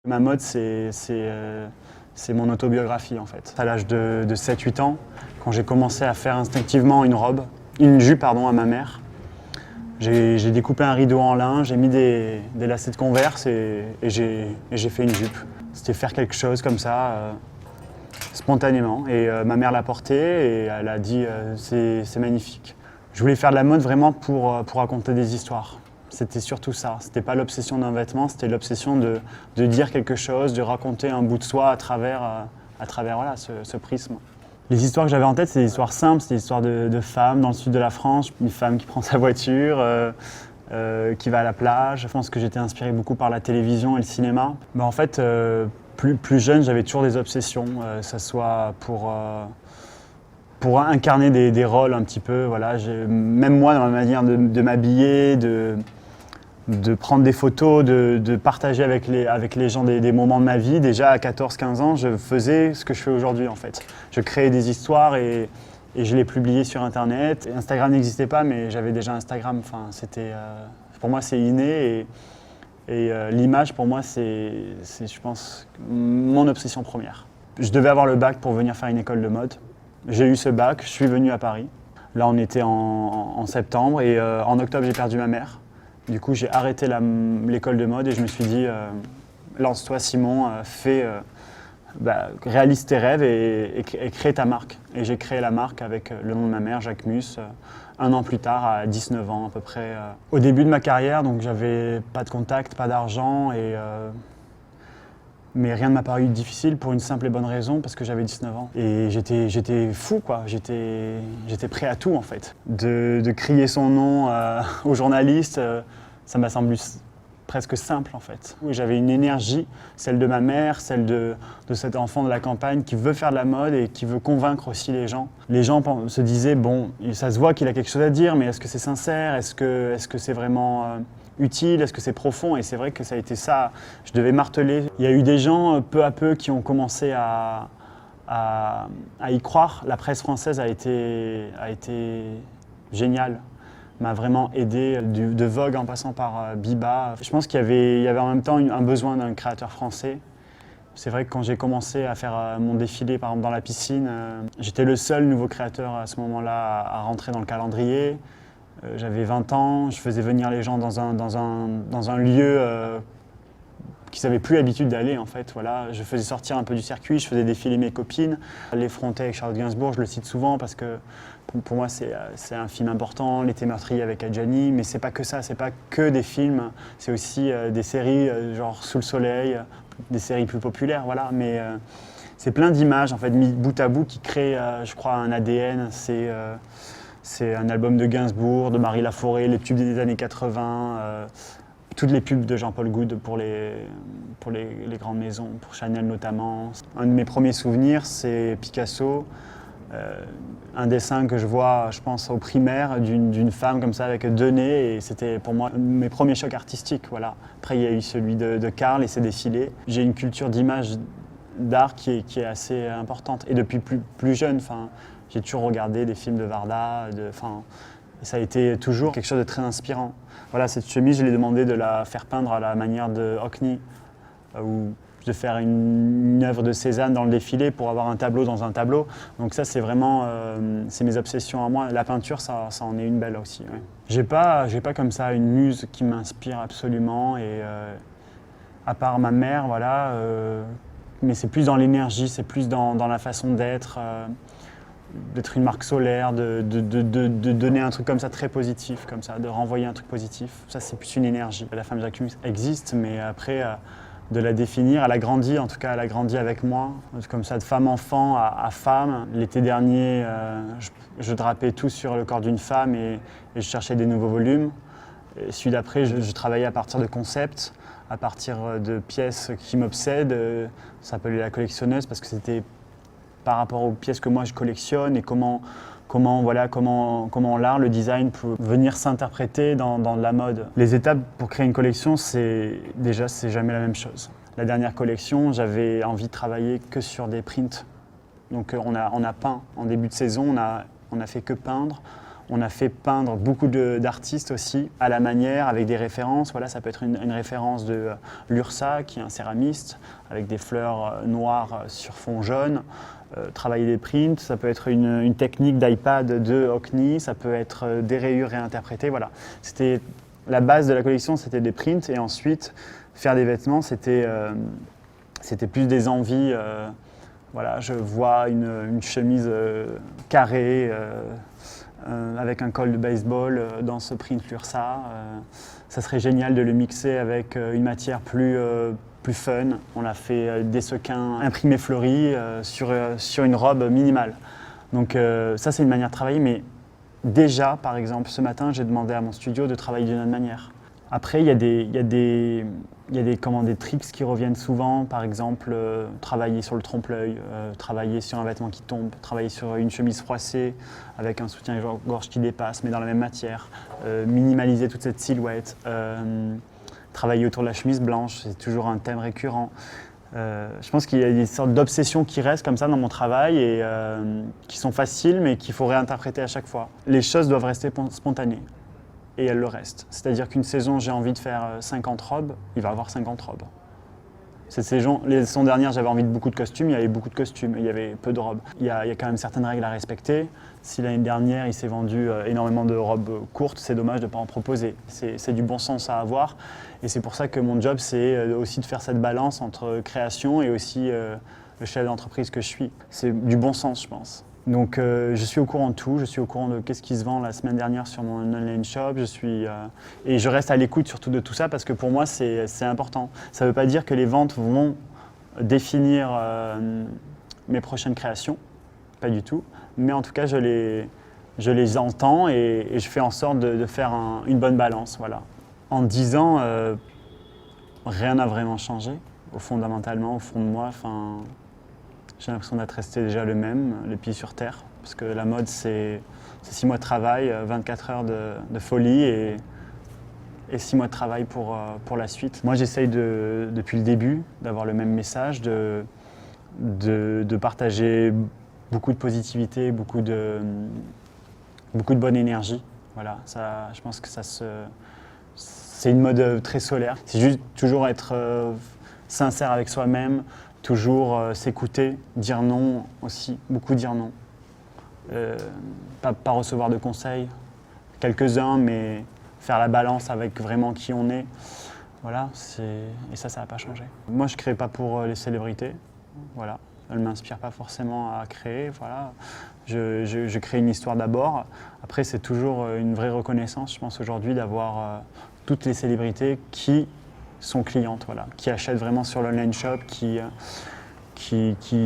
Ma mode, c'est mon autobiographie en fait. À l'âge de 7-8 ans, quand j'ai commencé à faire instinctivement une jupe à ma mère, j'ai découpé un rideau en lin, j'ai mis des lacets de Converse et j'ai fait une jupe. C'était faire quelque chose comme ça, spontanément. Et ma mère l'a porté et elle a dit c'est magnifique. Je voulais faire de la mode vraiment pour raconter des histoires. C'était surtout ça. C'était pas l'obsession d'un vêtement, c'était l'obsession de dire quelque chose, de raconter un bout de soi à travers voilà, ce prisme. Les histoires que j'avais en tête, c'est des histoires simples, c'est des histoires de femmes dans le sud de la France, une femme qui prend sa voiture, qui va à la plage. Je pense que j'étais inspiré beaucoup par la télévision et le cinéma. Mais en fait, plus jeune, j'avais toujours des obsessions, que ce soit pour incarner des rôles un petit peu. Voilà. Même moi, dans ma manière de m'habiller, de prendre des photos, de partager avec les gens des moments de ma vie. Déjà à 14-15 ans, je faisais ce que je fais aujourd'hui en fait. Je créais des histoires et je les publiais sur Internet. Instagram n'existait pas, mais j'avais déjà Instagram. Enfin, pour moi, c'est inné et l'image, pour moi, c'est, je pense, mon obsession première. Je devais avoir le bac pour venir faire une école de mode. J'ai eu ce bac, je suis venu à Paris. Là, on était en septembre et en octobre, j'ai perdu ma mère. Du coup, j'ai arrêté l'école de mode et je me suis dit, lance-toi Simon, réalise tes rêves et crée ta marque. Et j'ai créé la marque avec le nom de ma mère, Jacques Mus, un an plus tard, à 19 ans à peu près. Au début de ma carrière, donc j'avais pas de contact, pas d'argent, mais rien ne m'a paru difficile pour une simple et bonne raison, parce que j'avais 19 ans. Et j'étais fou, quoi. J'étais prêt à tout, en fait. De crier son nom aux journalistes, ça m'a semblé presque simple, en fait. Oui, j'avais une énergie, celle de ma mère, celle de cet enfant de la campagne qui veut faire de la mode et qui veut convaincre aussi les gens. Les gens se disaient, bon, ça se voit qu'il a quelque chose à dire, mais est-ce que c'est sincère? Est-ce que c'est vraiment utile? Est-ce que c'est profond? Et c'est vrai que ça a été ça, je devais marteler. Il y a eu des gens, peu à peu, qui ont commencé à y croire. La presse française a été géniale, m'a vraiment aidé, de Vogue en passant par Biba. Je pense qu'il y avait en même temps un besoin d'un créateur français. C'est vrai que quand j'ai commencé à faire mon défilé, par exemple dans la piscine, j'étais le seul nouveau créateur à ce moment-là à rentrer dans le calendrier. J'avais 20 ans, je faisais venir les gens dans un lieu qu'ils n'avaient plus l'habitude d'aller en fait. Voilà. Je faisais sortir un peu du circuit, je faisais défiler mes copines. L'Effronté avec Charlotte Gainsbourg, je le cite souvent parce que pour moi c'est un film important, L'été meurtrier avec Adjani, mais c'est pas que ça, c'est pas que des films, c'est aussi des séries genre Sous le soleil, des séries plus populaires, voilà. Mais c'est plein d'images en fait mis bout à bout qui créent, je crois, un ADN. C'est un album de Gainsbourg, de Marie Laforêt, les tubes des années 80, toutes les pubs de Jean-Paul Goude pour les grandes maisons, pour Chanel notamment. Un de mes premiers souvenirs, c'est Picasso, un dessin que je vois, je pense, au primaire, d'une femme comme ça avec deux nez, et c'était pour moi mes premiers chocs artistiques. Voilà. Après, il y a eu celui de Karl et ses défilés. J'ai une culture d'image, d'art qui est assez importante, et depuis plus jeune. J'ai toujours regardé des films de Varda, et ça a été toujours quelque chose de très inspirant. Voilà, cette chemise, je lui ai demandé de la faire peindre à la manière de Hockney, ou de faire une œuvre de Cézanne dans le défilé pour avoir un tableau dans un tableau. Donc ça, c'est vraiment c'est mes obsessions à moi. La peinture, ça en est une belle aussi. Ouais. J'ai pas comme ça une muse qui m'inspire absolument, et à part ma mère, voilà. Mais c'est plus dans l'énergie, c'est plus dans la façon d'être une marque solaire, de donner un truc comme ça très positif, comme ça, de renvoyer un truc positif. Ça, c'est plus une énergie. La femme Jacques Mus existe, mais après, de la définir, elle a grandi, en tout cas, elle a grandi avec moi, comme ça, de femme-enfant à femme. L'été dernier, je drapais tout sur le corps d'une femme et je cherchais des nouveaux volumes. Et celui d'après, je travaillais à partir de concepts, à partir de pièces qui m'obsèdent. Ça s'appelait La Collectionneuse parce que c'était par rapport aux pièces que moi je collectionne et comment l'art, le design peut venir s'interpréter dans de la mode. Les étapes pour créer une collection, c'est jamais la même chose. La dernière collection, j'avais envie de travailler que sur des prints. Donc on a peint en début de saison, on a fait que peindre. On a fait peindre beaucoup d'artistes aussi, à la manière, avec des références. Voilà, ça peut être une référence de Lursa, qui est un céramiste, avec des fleurs noires sur fond jaune. Travailler des prints, ça peut être une technique d'iPad de Hockney, ça peut être des rayures réinterprétées. Voilà. C'était la base de la collection, c'était des prints, et ensuite faire des vêtements, c'était plus des envies. Voilà, je vois une chemise carrée avec un col de baseball dans ce print Lursa. Ça serait génial de le mixer avec une matière plus fun. On a fait des sequins imprimés fleuris sur une robe minimale. Donc ça, c'est une manière de travailler, mais déjà, par exemple, ce matin, j'ai demandé à mon studio de travailler d'une autre manière. Après, il y a des tricks qui reviennent souvent, par exemple, travailler sur le trompe-l'œil, travailler sur un vêtement qui tombe, travailler sur une chemise froissée avec un soutien-gorge qui dépasse, mais dans la même matière, minimaliser toute cette silhouette, travailler autour de la chemise blanche, c'est toujours un thème récurrent. Je pense qu'il y a des sortes d'obsessions qui restent comme ça dans mon travail et qui sont faciles, mais qu'il faut réinterpréter à chaque fois. Les choses doivent rester spontanées. Et elles le restent. C'est-à-dire qu'une saison, j'ai envie de faire 50 robes, il va y avoir 50 robes. Cette saison, les saisons dernières, j'avais envie de beaucoup de costumes, il y avait beaucoup de costumes, et il y avait peu de robes. Il y a quand même certaines règles à respecter. Si l'année dernière, il s'est vendu énormément de robes courtes, c'est dommage de ne pas en proposer. C'est du bon sens à avoir. Et c'est pour ça que mon job, c'est aussi de faire cette balance entre création et aussi le chef d'entreprise que je suis. C'est du bon sens, je pense. Donc je suis au courant de tout, je suis au courant de qu'est-ce qui se vend la semaine dernière sur mon online shop, et je reste à l'écoute surtout de tout ça parce que pour moi c'est important. Ça ne veut pas dire que les ventes vont définir mes prochaines créations, pas du tout, mais en tout cas je les entends et je fais en sorte de faire une bonne balance. Voilà. En 10 ans, rien n'a vraiment changé, fondamentalement, au fond de moi. J'ai l'impression d'être resté déjà le même, les pieds sur terre, parce que la mode, c'est 6 mois de travail, 24 heures de folie et 6 mois de travail pour la suite. Moi, j'essaye depuis le début d'avoir le même message, de partager beaucoup de positivité, beaucoup de bonne énergie. Voilà, ça, je pense que c'est une mode très solaire. C'est juste toujours être sincère avec soi-même, toujours s'écouter, dire non aussi, beaucoup dire non. Pas recevoir de conseils, quelques-uns, mais faire la balance avec vraiment qui on est. Voilà, et ça n'a pas changé. Moi, je ne crée pas pour les célébrités. Voilà. Elles ne m'inspirent pas forcément à créer. Voilà. Je crée une histoire d'abord. Après, c'est toujours une vraie reconnaissance, je pense, aujourd'hui, d'avoir toutes les célébrités qui sont clientes, voilà, qui achètent vraiment sur l'online shop, qui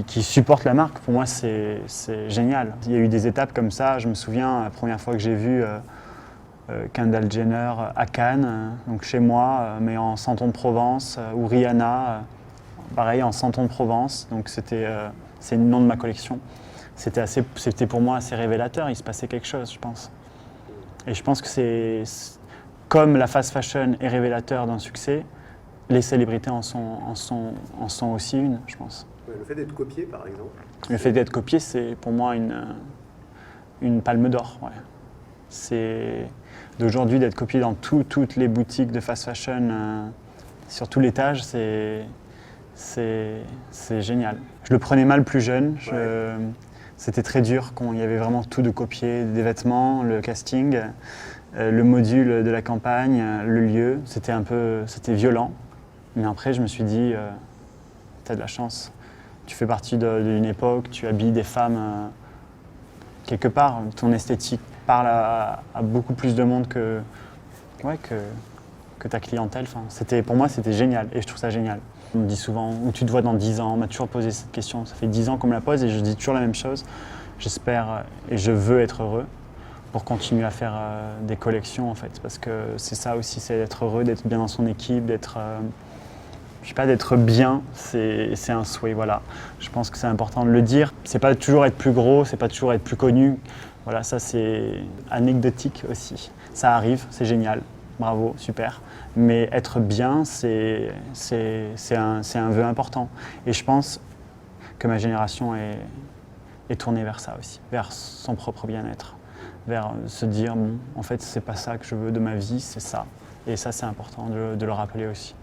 supportent la marque. Pour moi, c'est génial. Il y a eu des étapes comme ça. Je me souviens, la première fois que j'ai vu Kendall Jenner à Cannes, donc chez moi, mais en Santon de Provence, ou Rihanna, pareil, en Santon de Provence. Donc c'est le nom de ma collection. C'était pour moi assez révélateur. Il se passait quelque chose, je pense. Et je pense que c'est comme la fast fashion est révélateur d'un succès, les célébrités en sont aussi une, je pense. Le fait d'être copié, par exemple. Le fait d'être copié, c'est pour moi une palme d'or. Ouais. C'est d'aujourd'hui d'être copié dans toutes les boutiques de fast fashion, sur tout l'étage, c'est génial. Je le prenais mal plus jeune. C'était très dur quand il y avait vraiment tout de copier, des vêtements, le casting, le module de la campagne, le lieu. C'était violent. Mais après, je me suis dit, t'as de la chance. Tu fais partie d'une époque, tu habilles des femmes quelque part. Ton esthétique parle à beaucoup plus de monde que ta clientèle. Pour moi, c'était génial et je trouve ça génial. On me dit souvent, où tu te vois dans 10 ans? On m'a toujours posé cette question. Ça fait 10 ans qu'on me la pose et je dis toujours la même chose. J'espère et je veux être heureux pour continuer à faire des collections, en fait. Parce que c'est ça aussi, c'est d'être heureux, d'être bien dans son équipe, d'être bien, c'est un souhait, voilà. Je pense que c'est important de le dire. C'est pas toujours être plus gros, c'est pas toujours être plus connu. Voilà, ça c'est anecdotique aussi. Ça arrive, c'est génial, bravo, super. Mais être bien, c'est un vœu important. Et je pense que ma génération est tournée vers ça aussi, vers son propre bien-être. vers se dire bon, en fait, c'est pas ça que je veux de ma vie, c'est ça. Et ça, c'est important de le rappeler aussi.